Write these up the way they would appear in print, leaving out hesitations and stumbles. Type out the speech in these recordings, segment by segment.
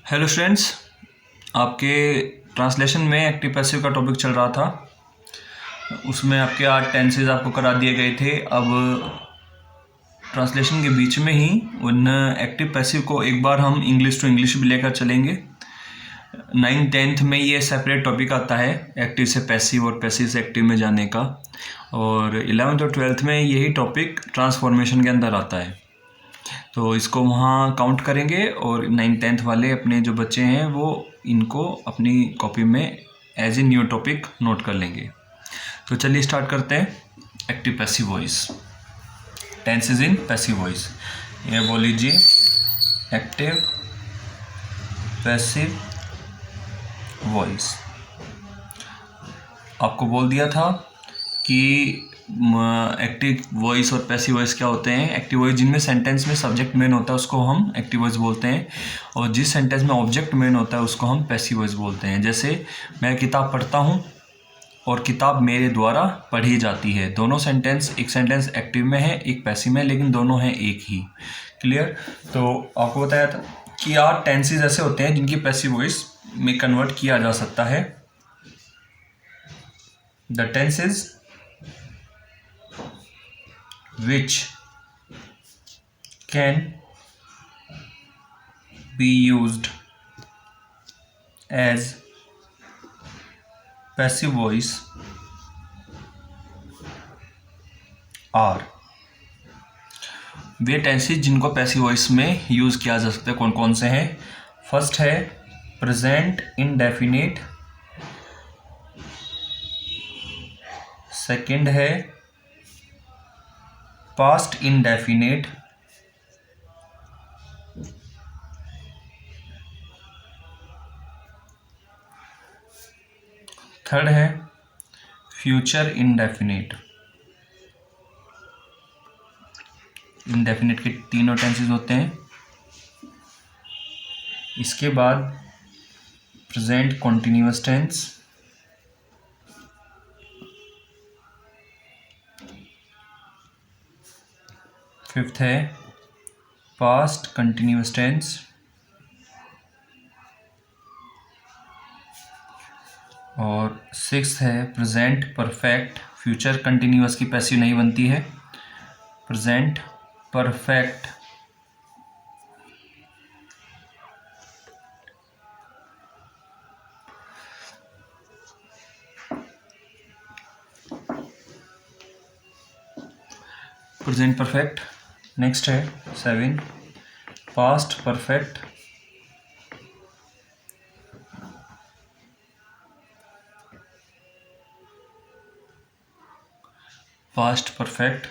Hello students, आपके translation में active passive का टॉपिक चल रहा था। उसमें आपके 8 टेंसेज आपको करा दिए गए थे। अब ट्रांसलेशन के बीच में ही उन एक्टिव पैसिव को एक बार हम इंग्लिश टू इंग्लिश भी लेकर चलेंगे। 9th 10th में ये सेपरेट टॉपिक आता है एक्टिव से पैसिव और पैसिव से एक्टिव में जाने का, और 11th और 12th में यही टॉपिक ट्रांसफॉर्मेशन के अंदर आता है। तो इसको वहाँ काउंट करेंगे और 9th 10th वाले अपने जो बच्चे हैं वो इनको अपनी कॉपी में as a new topic note कर लेंगे। तो चलिए स्टार्ट करते हैं। Active passive voice, tenses in passive voice. ये बोल लीजिए, एक्टिव पैसिव वॉइस। आपको बोल दिया था कि एक्टिव वॉइस और पैसिव वॉइस क्या होते हैं। एक्टिव वॉइस जिनमें सेंटेंस में सब्जेक्ट मेन होता है उसको हम एक्टिव वॉइस बोलते हैं, और जिस सेंटेंस में ऑब्जेक्ट मेन होता है उसको हम पैसिव वॉइस बोलते हैं। जैसे मैं किताब पढ़ता हूँ और किताब मेरे द्वारा पढ़ी जाती है। दोनों सेंटेंस, एक सेंटेंस एक्टिव में है एक पैसिव में, लेकिन दोनों हैं एक ही। क्लियर? तो आपको बताया था कि 8 टेंसेज ऐसे होते हैं जिनकी पैसिव वॉइस में कन्वर्ट किया जा सकता है। The tenses which can be used as passive voice are, way tenses जिनको पैसिव वॉइस में यूज़ किया जा सकता है कौन कौन से हैं। फर्स्ट है प्रेजेंट इंडेफिनिट, सेकंड है पास्ट इंडेफिनिट, थर्ड है फ्यूचर इंडेफिनिट। इंडेफिनिट के तीनों टेंसेस होते हैं। इसके बाद प्रेजेंट कॉन्टिन्यूअस टेंस, फिफ्थ है पास्ट कंटिन्यूअस टेंस, और सिक्स्थ है प्रेजेंट परफेक्ट। फ्यूचर कंटिन्यूअस की पैसिव नहीं बनती है, present perfect. Present perfect. Next है 7 पास्ट परफेक्ट, पास्ट परफेक्ट,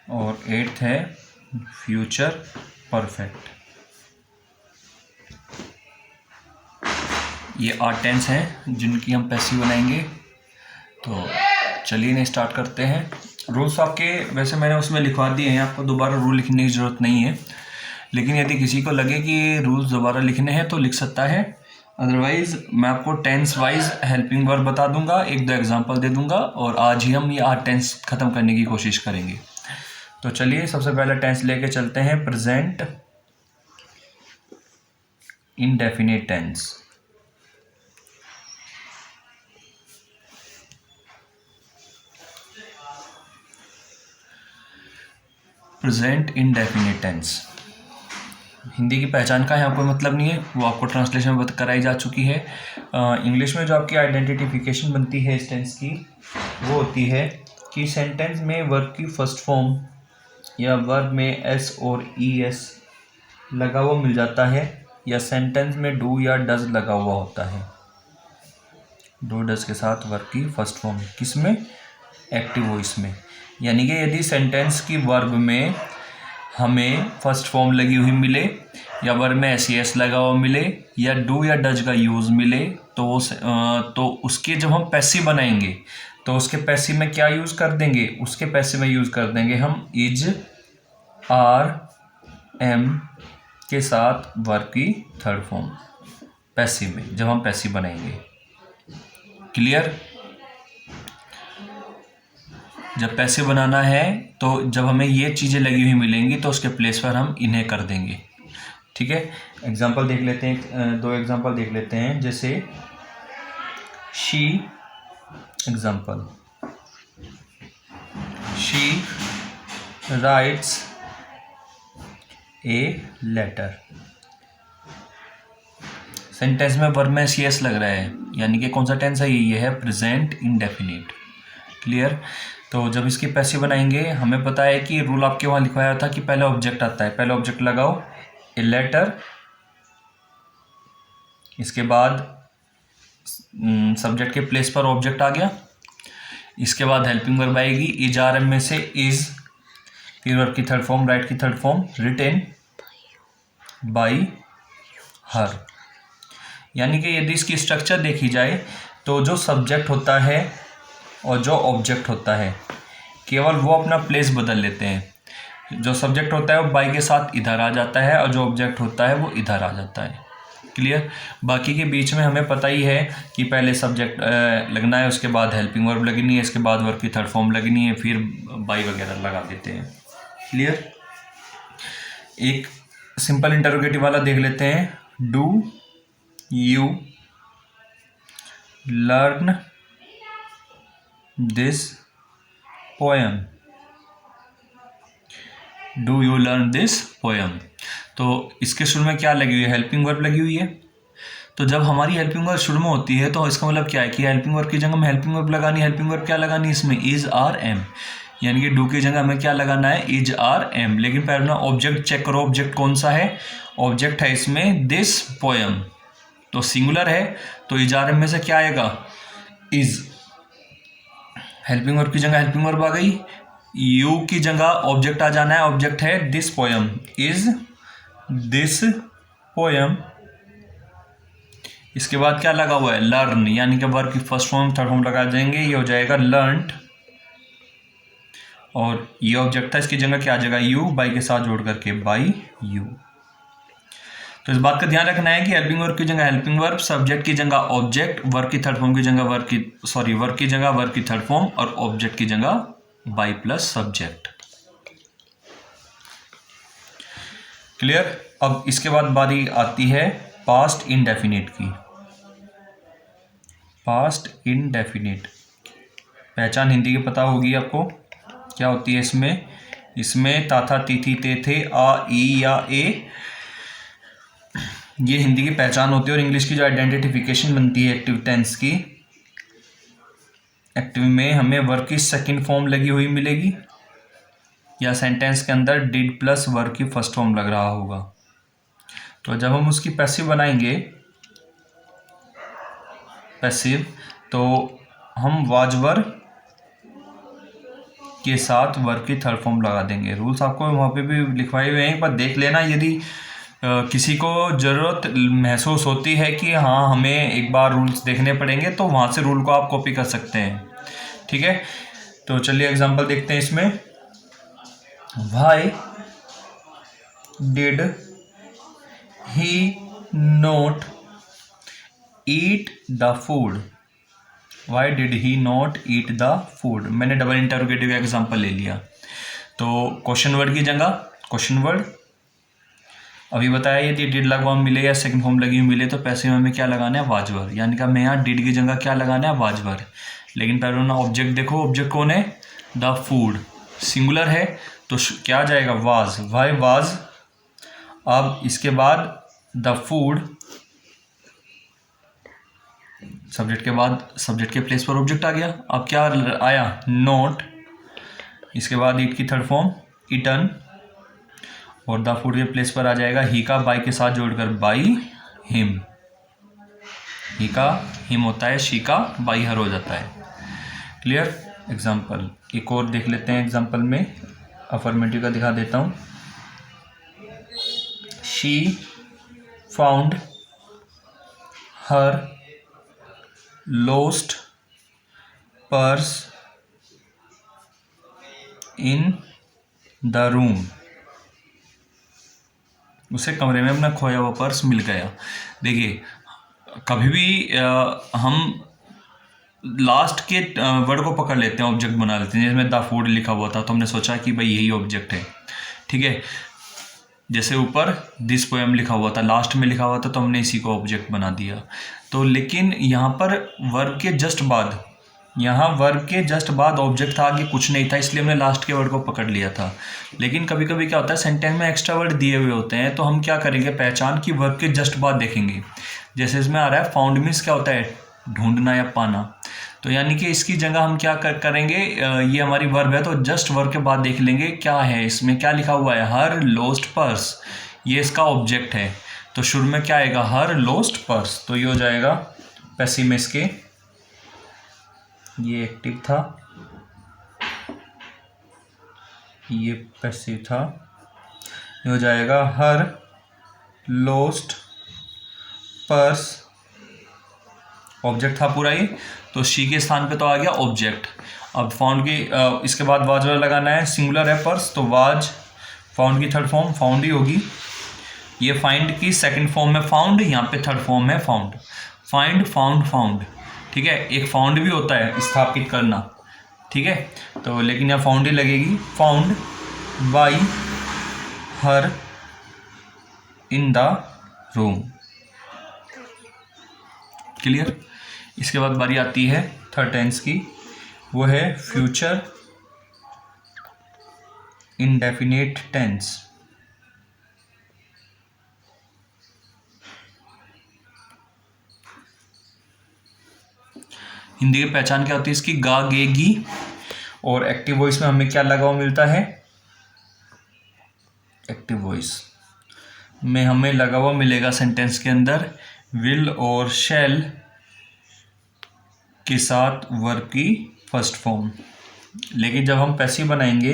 और 8th है फ्यूचर परफेक्ट। ये 8 टेंस हैं जिनकी हम पैसिव बनाएंगे। तो चलिए इन्हें स्टार्ट करते हैं। रूल्स आपके वैसे मैंने उसमें लिखवा दिए हैं, आपको दोबारा रूल लिखने की ज़रूरत नहीं है, लेकिन यदि किसी को लगे कि रूल्स दोबारा लिखने हैं तो लिख सकता है। अदरवाइज़ मैं आपको टेंस वाइज हेल्पिंग वर्ब बता दूंगा, 1-2 एग्जांपल दे दूंगा, और आज ही हम ये 8 टेंस ख़त्म करने की कोशिश करेंगे। तो चलिए सबसे पहले टेंस लेके चलते हैं, present indefinite tense. Present indefinite tense Hindi की पहचान का यहाँ कोई मतलब नहीं है, वो आपको ट्रांसलेशन में कराई जा चुकी है। इंग्लिश में जो आपकी आइडेंटिफिकेशन बनती है इस टेंस की, वो होती है कि सेंटेंस में वर्ब की फर्स्ट फॉर्म या वर्ब में एस और ई एस लगा हुआ मिल जाता है, या सेंटेंस में डू या डज लगा हुआ होता है। डू डज के साथ वर्ब की फर्स्ट फॉर्म, किस में? एक्टिव वॉइस में। यानी कि यदि सेंटेंस की वर्ब में हमें फर्स्ट फॉर्म लगी हुई मिले, या वर्ब में एस एस लगा हुआ मिले, या डू या डज का यूज़ मिले, तो उसके जब हम पैसिव बनाएंगे तो उसके पैसिव में क्या यूज़ कर देंगे? उसके पैसिव में यूज़ कर देंगे हम इज, आर, एम के साथ वर्ब की थर्ड फॉर्म पैसिव में, जब हम पैसिव बनाएंगे। क्लियर? जब पैसिव बनाना है तो जब हमें ये चीज़ें लगी हुई मिलेंगी तो उसके प्लेस पर हम इन्हें कर देंगे। ठीक है, एग्जाम्पल देख लेते हैं, दो एग्जाम्पल देख लेते हैं। जैसे she, example, she writes a letter. Sentence में वर्ब में सी एस लग रहा है, यानी कि कौन सा टेंस है, ये है प्रेजेंट इंडेफिनिट। क्लियर। तो जब इसकी पैसिव बनाएंगे, हमें पता है कि रूल आपके वहाँ लिखवाया था कि पहले ऑब्जेक्ट आता है, पहले ऑब्जेक्ट लगाओ ए लेटर, इसके बाद सब्जेक्ट के प्लेस पर ऑब्जेक्ट आ गया, इसके बाद हेल्पिंग वर्ब आएगी, इज आर एम में से इज, फिर वर्ब की थर्ड फॉर्म, राइट की third form, written by her. यानी कि यदि इसकी स्ट्रक्चर देखी जाए तो जो सब्जेक्ट होता है और जो ऑब्जेक्ट होता है केवल वो अपना प्लेस बदल लेते हैं। जो सब्जेक्ट होता है वो बाई के साथ इधर आ जाता है और जो ऑब्जेक्ट होता है वो इधर आ जाता है। क्लियर। बाकी के बीच में हमें पता ही है कि पहले सब्जेक्ट लगना है, उसके बाद हेल्पिंग वर्ब लगनी है, इसके बाद वर्ब की थर्ड फॉर्म लगनी है, फिर बाई वगैरह लगा देते हैं। क्लियर। एक सिंपल इंटरोगेटिव वाला देख लेते हैं। Do you learn this poem, do you learn this poem. तो इसके शुरू में क्या लगी हुई है, हेल्पिंग वर्ब लगी हुई है। तो जब हमारी हेल्पिंग वर्ब शुरू में होती है तो इसका मतलब क्या है कि हेल्पिंग वर्ब की जगह में हेल्पिंग वर्ब लगानी, हेल्पिंग वर्ब क्या लगानी इसमें, इज आर एम, यानी कि डू की जगह हमें क्या लगाना है, इज आर एम। लेकिन पहले ना ऑब्जेक्ट चेक करो, ऑब्जेक्ट कौन सा है, ऑब्जेक्ट है इसमें दिस पोएम, तो सिंगुलर है, तो इज आर एम में से क्या आएगा, इज। हेल्पिंग वर्ब की जगह हेल्पिंग वर्ब आ गई, यू की जगह ऑब्जेक्ट आ जाना है, ऑब्जेक्ट है this poem, is this poem. इसके बाद क्या लगा हुआ है, लर्न, यानी कि वर्ब की फर्स्ट फॉर्म थर्ड फॉर्म लगा देंगे, ये हो जाएगा लर्नड, और ये ऑब्जेक्ट था, इसकी जगह क्या आ जाएगा, यू, बाई के साथ जोड़ करके बाई यू। तो इस बात का ध्यान रखना है कि हेल्पिंग वर्ब की जगह हेल्पिंग वर्ब, सब्जेक्ट की जगह ऑब्जेक्ट, वर्ब की थर्ड फॉर्म की जगह वर्ब की जगह वर्ब की थर्ड फॉर्म, और ऑब्जेक्ट की जगह बाई प्लस सब्जेक्ट। क्लियर। अब इसके बाद बारी आती है पास्ट इंडेफिनिट की। पास्ट इंडेफिनिट पहचान हिंदी की पता होगी आपको, क्या होती है इसमें, इसमें ता था ती थी ते थे आ ई या ए, ये हिंदी की पहचान होती है। और इंग्लिश की जो आइडेंटिफिकेशन बनती है एक्टिव टेंस की, एक्टिव में हमें वर्ब की सेकंड फॉर्म लगी हुई मिलेगी, या सेंटेंस के अंदर डिड प्लस वर्ब की फर्स्ट फॉर्म लग रहा होगा। तो जब हम उसकी पैसिव बनाएंगे, पैसिव, तो हम वाज वर्ब के साथ वर्ब की थर्ड फॉर्म लगा देंगे। रूल्स आपको वहाँ पे भी लिखवाए हुए हैं, एक बार देख लेना। यदि किसी को ज़रूरत महसूस होती है कि हाँ हमें एक बार रूल्स देखने पड़ेंगे, तो वहाँ से रूल को आप कॉपी कर सकते हैं। ठीक है, तो चलिए एग्जांपल देखते हैं इसमें। Why did he not eat the food, why did he not eat the food. मैंने डबल इंटरोगेटिव का एग्जाम्पल ले लिया। तो क्वेश्चन वर्ड की जगह क्वेश्चन वर्ड, अभी बताया यदि डिड लगा हुआ मिले या सेकंड फॉर्म लगी हुई मिले तो पैसिव में क्या लगाना है, वाज वर्ड, यानी कि हमें यहाँ डिड की जगह क्या लगाना है, वाज वर्ड। लेकिन पहले ना ऑब्जेक्ट देखो, ऑब्जेक्ट कौन है, द फूड, सिंगुलर है, तो क्या आ जाएगा, वाज, वाई वाज। अब इसके बाद द फूड, सब्जेक्ट के बाद सब्जेक्ट के प्लेस पर ऑब्जेक्ट आ गया। अब क्या आया, नोट, इसके बाद ईट की थर्ड फॉर्म ईटन, और द फूड के प्लेस पर आ जाएगा ही का बाई के साथ जोड़कर बाई हिम, ही का हिम होता है, शी का बाई हर हो जाता है। क्लियर। एग्जाम्पल एक और देख लेते हैं, एग्जाम्पल में अफर्मेटिव का दिखा देता हूँ। She found her lost purse in the room, उसे कमरे में अपना खोया हुआ पर्स मिल गया। देखिए कभी भी हम लास्ट के वर्ड को पकड़ लेते हैं, ऑब्जेक्ट बना लेते हैं। जिसमें द फूड लिखा हुआ था तो हमने सोचा कि भाई यही ऑब्जेक्ट है। ठीक है, जैसे ऊपर दिस पोएम लिखा हुआ था, लास्ट में लिखा हुआ था, तो हमने इसी को ऑब्जेक्ट बना दिया। तो लेकिन यहाँ पर वर्ब के जस्ट बाद, यहाँ वर्ब के जस्ट बाद ऑब्जेक्ट था, आगे कुछ नहीं था, इसलिए हमने लास्ट के वर्ड को पकड़ लिया था। लेकिन कभी कभी क्या होता है, सेंटेंस में एक्स्ट्रा वर्ड दिए हुए होते हैं, तो हम क्या करेंगे, पहचान की वर्ब के जस्ट बाद देखेंगे। जैसे इसमें आ रहा है फाउंड मीन्स क्या होता है, ढूंढना या पाना। तो यानी कि इसकी जगह हम क्या करेंगे, ये हमारी वर्ब है, तो जस्ट वर्ब के बाद देख लेंगे क्या है, इसमें क्या लिखा हुआ है, हर लोस्ट पर्स, ये इसका ऑब्जेक्ट है। तो शुरू में क्या आएगा, हर लोस्ट पर्स, तो ये हो जाएगा पैसिव में इसके, ये एक्टिव था, ये पैसिव था, ये हो जाएगा हर लोस्ट पर्स, ऑब्जेक्ट था पूरा ये, तो शी के स्थान पे तो आ गया ऑब्जेक्ट। अब फाउंड की इसके बाद वाज वाला लगाना है, सिंगुलर है पर्स, तो वाज, फाउंड की थर्ड फॉर्म फाउंड ही होगी, ये फाइंड की सेकंड फॉर्म में फाउंड, यहाँ पे थर्ड फॉर्म है फाउंड, फाइंड फाउंड फाउंड, ठीक है। एक फाउंड भी होता है स्थापित करना, ठीक है, तो लेकिन यहाँ फाउंड ही लगेगी, found by her in the room, clear. इसके बाद बारी आती है थर्ड टेंस की, वो है फ्यूचर इंडेफिनिट टेंस। हिंदी की पहचान क्या होती है इसकी, गा गे गी, और एक्टिव वॉइस में हमें क्या लगा हुआ मिलता है, एक्टिव वॉइस में हमें लगा हुआ मिलेगा सेंटेंस के अंदर विल और शैल के साथ वर्ब की फर्स्ट फॉर्म। लेकिन जब हम पैसिव बनाएंगे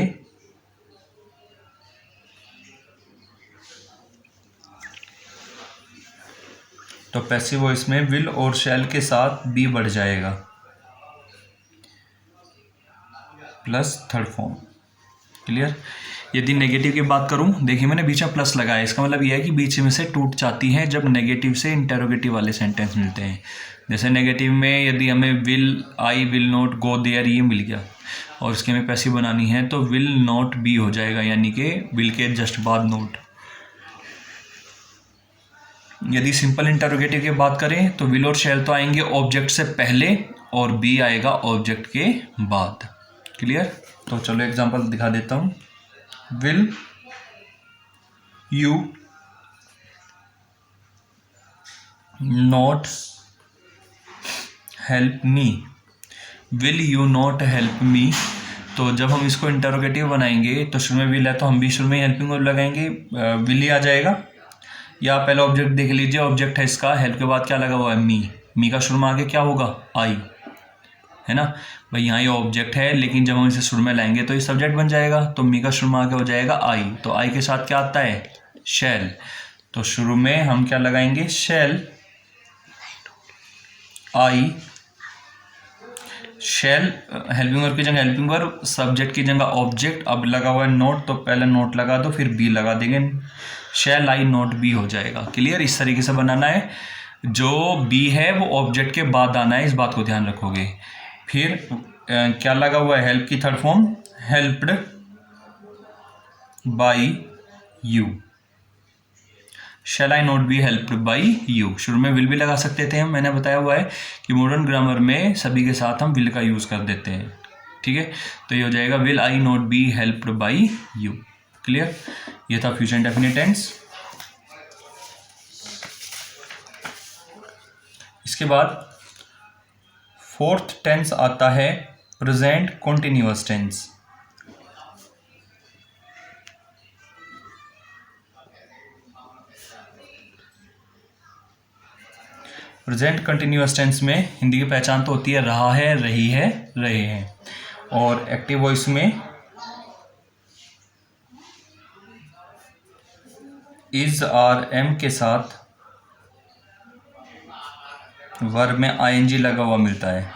तो पैसिव वॉइस में विल और शैल के साथ बी बढ़ जाएगा प्लस थर्ड फॉर्म, क्लियर। यदि नेगेटिव की बात करूं, देखिए मैंने बीच में प्लस लगाया, इसका मतलब यह है कि बीच में से टूट जाती हैं जब नेगेटिव से इंटेरोगेटिव वाले सेंटेंस मिलते हैं। जैसे नेगेटिव में यदि हमें will, I will not go there, ये मिल गया, और इसके हमें पैसिव बनानी है, तो विल नॉट बी हो जाएगा, यानी कि विल के जस्ट बाद नोट। यदि सिंपल इंटेरोगेटिव की बात करें तो विल और शैल तो आएंगे ऑब्जेक्ट से पहले, और बी आएगा ऑब्जेक्ट के बाद, क्लियर। तो चलो एग्जांपल दिखा देता हूँ, will you not help me, will you not help me. तो जब हम इसको इंटरोगेटिव बनाएंगे तो शुरू में विल है, तो हम भी शुरू में हेल्पिंग वर्ब लगाएंगे, विल ही आ जाएगा। या पहला ऑब्जेक्ट देख लीजिए, ऑब्जेक्ट है इसका, हेल्प के बाद क्या लगा हुआ है, मी का शुरू में आगे क्या होगा, आई, है ना भाई, यहाँ ये ऑब्जेक्ट है, लेकिन जब हम इसे शुरू में लाएंगे तो ये सब्जेक्ट बन जाएगा, तो मी का शुरू में आगे हो जाएगा आई, तो आई के साथ क्या आता है, शैल, तो शुरू में हम क्या लगाएंगे, शैल, आई, शैल हेल्पिंग वर्ब की जगह हेल्पिंग वर्ब, सब्जेक्ट की जगह ऑब्जेक्ट, अब लगा हुआ है नोट, तो पहले नोट लगा दो, फिर बी लगा देंगे, शैल आई नोट बी हो जाएगा, क्लियर। इस तरीके से बनाना है, जो बी है वो ऑब्जेक्ट के बाद आना है, इस बात को ध्यान रखोगे। फिर क्या लगा हुआ है, हेल्प की third form, helped by you, shall I not be helped by you. शुरू में विल भी लगा सकते थे हम, मैंने बताया हुआ है कि मॉडर्न ग्रामर में सभी के साथ हम विल का यूज़ कर देते हैं, ठीक है। तो ये हो जाएगा will I not be helped by you, clear. ये था फ्यूचर इंडेफिनिट टेंस। इसके बाद फोर्थ टेंस आता है present continuous tense. Present continuous tense में हिंदी की पहचान तो होती है रहा है, रही है, रहे हैं, और एक्टिव वॉइस में इज आर एम के साथ वर्ब में आईएनजी लगा हुआ मिलता है।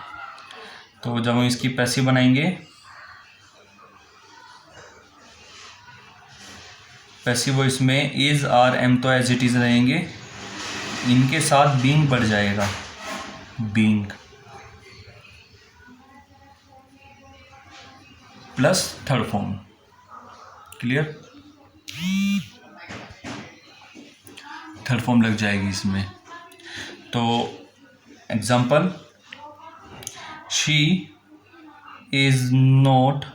तो जब हम इसकी पैसिव बनाएंगे, पैसिव वॉइस में इज आर एम तो एज इट इज रहेंगे, इनके साथ बीइंग बढ़ जाएगा, being plus third form, clear. Third form लग जाएगी इसमें। तो example, she is not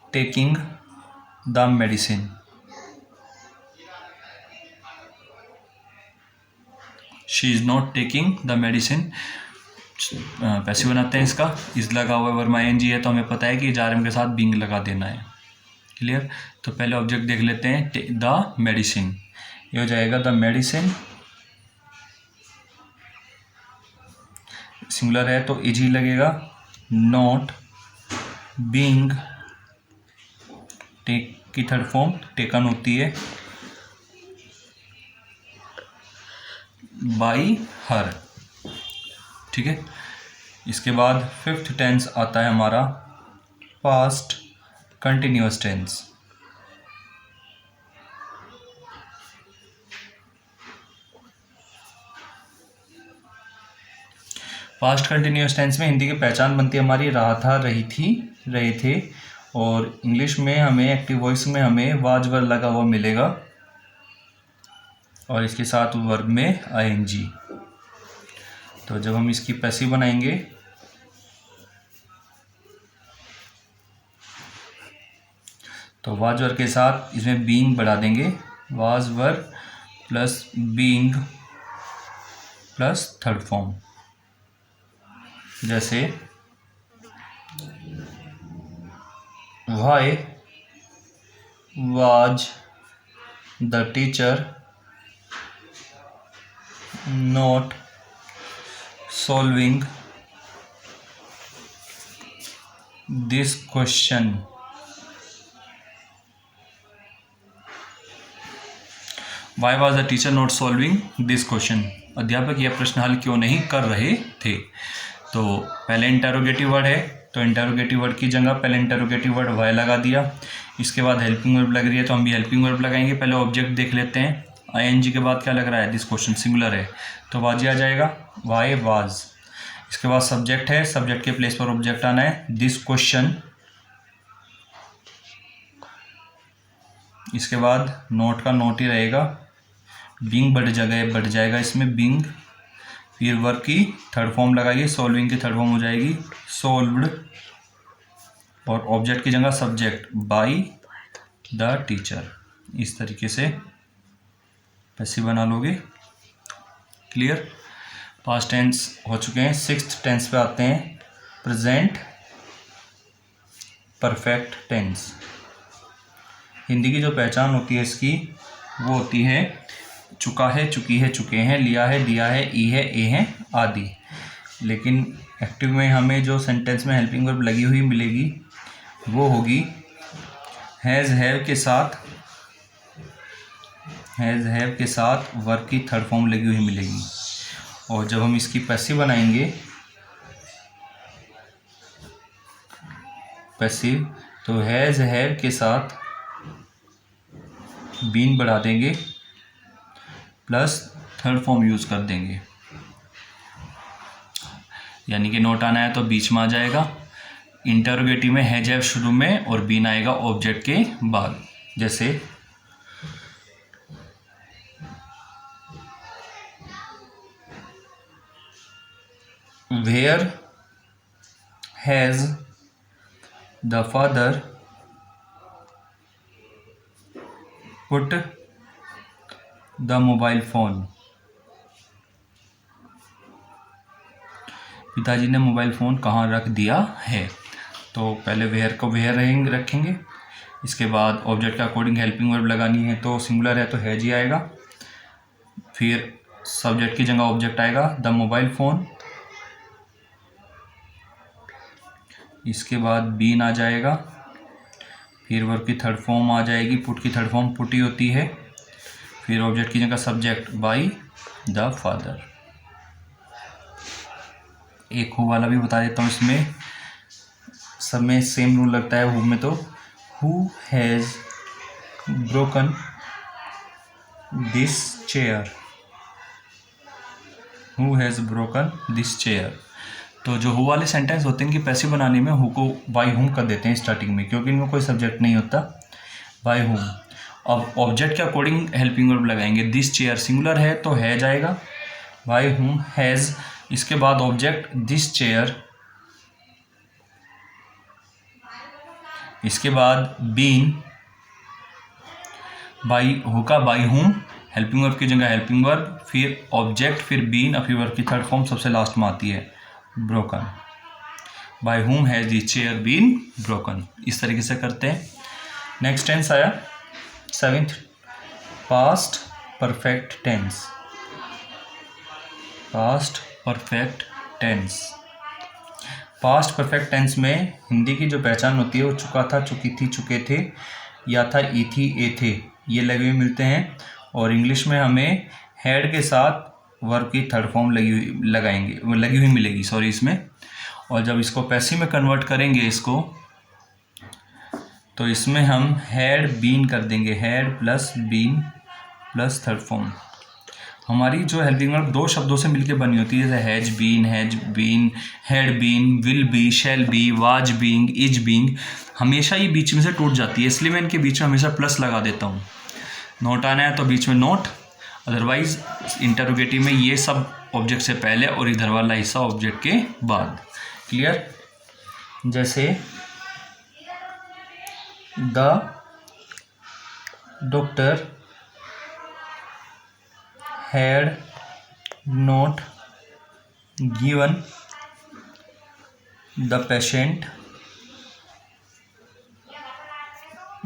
taking the medicine. She is not taking the medicine. Passive बनाते हैं इसका, इज लगा हुआ है, वर्ब आईएनजी है, तो हमें पता है कि आरएम के साथ बीइंग लगा देना है। क्लियर। तो पहले ऑब्जेक्ट देख लेते हैं, द मेडिसिन, ये हो जाएगा द मेडिसिन। सिंगुलर है तो इज ही लगेगा। नॉट बीइंग, टेक की थर्ड फॉर्म टेकन होती है, बाई हर। ठीक है। इसके बाद फिफ्थ टेंस आता है हमारा past continuous tense. Past continuous tense में हिंदी की पहचान बनती है हमारी रहा था, रही थी, रहे थे, और इंग्लिश में हमें एक्टिव वॉइस में हमें वाज वर लगा हुआ मिलेगा और इसके साथ वर्ब में आईएनजी। तो जब हम इसकी पैसिव बनाएंगे तो वाज वर के साथ इसमें बीइंग बढ़ा देंगे, was were plus being plus third form. जैसे why was the teacher not solving this question. Why was the teacher not solving this question. अध्यापक यह प्रश्न हल क्यों नहीं कर रहे थे। तो पहले इंटरोगेटिव वर्ड है, तो इंटरोगेटिव वर्ड की जगह पहले इंटरोगेटिव वर्ड वाई लगा दिया। इसके बाद हेल्पिंग वर्ब लग रही है तो हम भी हेल्पिंग वर्ब लगाएंगे। पहले ऑब्जेक्ट देख लेते हैं, आईएनजी के बाद क्या लग रहा है, दिस क्वेश्चन सिंगुलर है तो वाज आ जाएगा, वाई वाज। इसके बाद सब्जेक्ट है, सब्जेक्ट के प्लेस पर ऑब्जेक्ट आना है, दिस क्वेश्चन। इसके बाद नोट का नोट ही रहेगा, बीइंग बढ़ जाएगा इसमें बीइंग, फिर वर्ब की थर्ड फॉर्म लगाइए, सॉल्विंग की थर्ड फॉर्म हो जाएगी सॉल्व्ड, और ऑब्जेक्ट की जगह सब्जेक्ट बाय द टीचर। इस तरीके से पैसिव बना लोगे। क्लियर। पास्ट टेंस हो चुके हैं, सिक्स्थ टेंस पे आते हैं, प्रेजेंट परफेक्ट टेंस। हिंदी की जो पहचान होती है इसकी वो होती है चुका है, चुकी है, चुके हैं, लिया है, दिया है, ई है, ए है आदि। लेकिन एक्टिव में हमें जो सेंटेंस में हेल्पिंग वर्ब लगी हुई मिलेगी वो होगी हैज़ हैव के साथ, हैज़ हैव के साथ वर्ब की थर्ड फॉर्म लगी हुई मिलेगी। और जब हम इसकी पैसिव बनाएंगे, पैसिव, तो हैज़ हैव के साथ बीन बढ़ा देंगे प्लस थर्ड फॉर्म यूज़ कर देंगे, यानी कि नोट आना है तो बीच में आ जाएगा। इंटरोगेटिव में हैज हैव शुरू में और बीन आएगा ऑब्जेक्ट के बाद। जैसे where has the father put the mobile phone. पिताजी ने मोबाइल फ़ोन कहाँ रख दिया है। तो पहले वेयर को वेयर रखेंगे, इसके बाद ऑब्जेक्ट का अकॉर्डिंग हेल्पिंग वर्ब लगानी है तो सिंगुलर है तो हैज ही आएगा, फिर सब्जेक्ट की जगह ऑब्जेक्ट आएगा द मोबाइल फ़ोन, इसके बाद बीन आ जाएगा, फिर वर्ब की थर्ड फॉर्म आ जाएगी, पुट की थर्ड फॉर्म पुट ही होती है, फिर ऑब्जेक्ट की जगह सब्जेक्ट बाय द फादर। एक हु वाला भी बता देता हूँ, इसमें सब में सेम रूल लगता है। हु में तो who has broken this chair, who has broken this chair. तो जो हु वाले सेंटेंस होते हैं इनकी पैसिव बनाने में हु को बाय हुम कर देते हैं स्टार्टिंग में, क्योंकि इनमें कोई सब्जेक्ट नहीं होता, बाय हुम। अब ऑब्जेक्ट के अकॉर्डिंग हेल्पिंग वर्ब लगाएंगे। दिस चेयर सिंगुलर है तो है जाएगा, बाय हुम हैज़, इसके बाद ऑब्जेक्ट दिस चेयर, इसके बाद बीन, बाई होगा बाई हुम, हेल्पिंग वर्ब की जगह हेल्पिंग वर्ब, फिर ऑब्जेक्ट, फिर बीन, और फिर वर्ब की थर्ड फॉर्म सबसे लास्ट में आती है broken. By whom has the chair been broken. इस तरीके से करते हैं। नेक्स्ट टेंस आया 7th, past perfect tense. Past perfect tense, past perfect tense में हिंदी की जो पहचान होती है वो चुका था, चुकी थी, चुके थे, या था, ई थी, ए थे, ये लगे हुए मिलते हैं। और इंग्लिश में हमें हैड के साथ वर्ब की थर्ड फॉर्म लगी हुई मिलेगी इसमें। और जब इसको पैसिव में कन्वर्ट करेंगे इसको, तो इसमें हम हैड बीन कर देंगे, had plus been plus third form. हमारी जो हेल्पिंग वर्ब दो शब्दों से मिलकर बनी होती है, जैसे has been, had been, will be, shall be, was being, is being, हमेशा ये बीच में से टूट जाती है, इसलिए मैं इनके बीच में हमेशा प्लस लगा देता हूँ। नोट आना है तो बीच में नोट, अदरवाइज इंटरोगेटिव में ये सब ऑब्जेक्ट से पहले और इधर वाला हिस्सा ऑब्जेक्ट के बाद। क्लियर? जैसे the doctor had not given the patient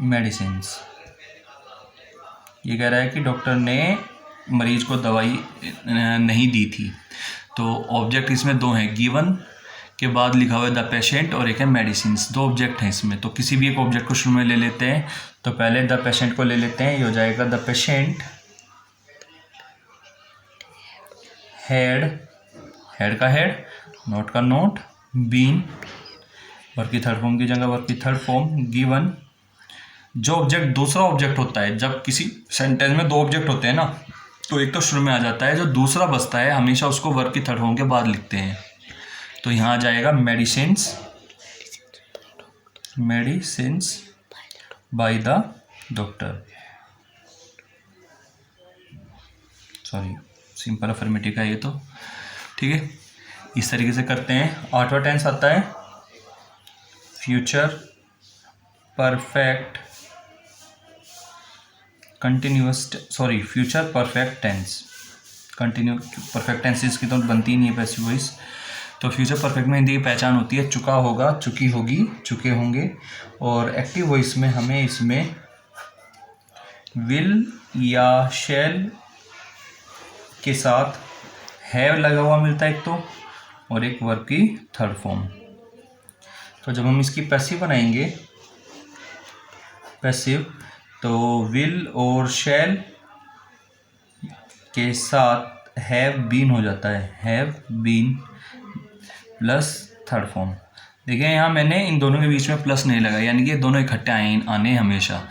medicines। ये कह रहा है कि डॉक्टर ने मरीज को दवाई नहीं दी थी। तो ऑब्जेक्ट इसमें दो हैं, गिवन के बाद लिखा हुआ है द पेशेंट और एक है मेडिसिन्स, दो ऑब्जेक्ट हैं इसमें। तो किसी भी एक ऑब्जेक्ट को शुरू में ले लेते हैं। तो पहले द पेशेंट को ले लेते हैं, ये हो जाएगा द पेशेंट हेड का हेड, नोट का नोट, बीन, वर्ब की थर्ड फॉर्म की जगह वर्ब की थर्ड फॉर्म, गिवन। जो ऑब्जेक्ट दूसरा ऑब्जेक्ट होता है, जब किसी सेंटेंस में दो ऑब्जेक्ट होते हैं ना, तो एक तो शुरू में आ जाता है, जो दूसरा बचता है हमेशा उसको वर्ब की थर्ड फॉर्म के बाद लिखते हैं। तो यहाँ आ जाएगा medicines, medicines by the doctor. Sorry, simple affirmative का ये तो ठीक है। इस तरीके से करते हैं। 8वां टेंस आता है future perfect future perfect tense. Perfect tenses की तो बनती ही नहीं है पैसिव वॉइस। तो फ्यूचर परफेक्ट में हिंदी की पहचान होती है चुका होगा, चुकी होगी, चुके होंगे। और एक्टिव वॉइस में हमें इसमें विल या शैल के साथ हैव लगा हुआ मिलता है एक तो, और एक वर्ब की थर्ड फॉर्म। तो जब हम इसकी पैसिव बनाएंगे, पैसिव, तो विल और शैल के साथ हैव बीन हो जाता है, have been plus third form. देखिए यहाँ मैंने इन दोनों के बीच में प्लस नहीं लगाया, यानी कि दोनों इकट्ठे आने हमेशा।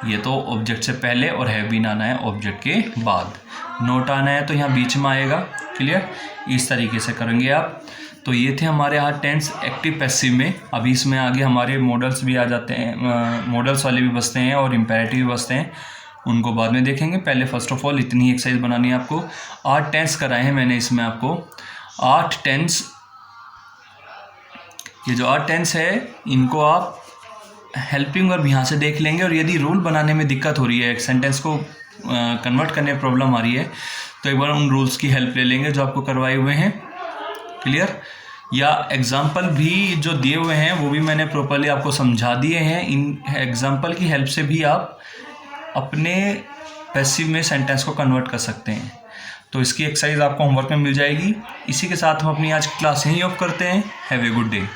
ये तो ऑब्जेक्ट से पहले और हैव बीन आना है ऑब्जेक्ट के बाद। नोट आना है तो यहाँ बीच में आएगा। क्लियर? इस तरीके से करेंगे आप। तो ये थे हमारे यहाँ टेंस एक्टिव पैसिव में। अभी इसमें आगे हमारे मॉडल्स भी आ जाते हैं, मॉडल्स वाले भी बसते हैं और इम्पेरेटिव भी बसते हैं, उनको बाद में देखेंगे। पहले फर्स्ट ऑफ ऑल इतनी एक्सरसाइज बनानी है आपको। 8 टेंस कराए हैं मैंने इसमें आपको, 8 टेंस। ये जो 8 टेंस है इनको आप हेल्पिंग वर्ब यहाँ से देख लेंगे। और यदि रूल बनाने में दिक्कत हो रही है, एक सेंटेंस को कन्वर्ट करने में प्रॉब्लम आ रही है, तो एक बार उन रूल्स की हेल्प ले लेंगे जो आपको करवाए हुए हैं। क्लियर? या एग्जाम्पल भी जो दिए हुए हैं वो भी मैंने प्रॉपरली आपको समझा दिए हैं। इन एग्जाम्पल की हेल्प से भी आप अपने पैसिव में सेंटेंस को कन्वर्ट कर सकते हैं। तो इसकी एक्सरसाइज आपको होमवर्क में मिल जाएगी। इसी के साथ हम अपनी आज की क्लास यहीं ऑफ करते हैं। Have a good day.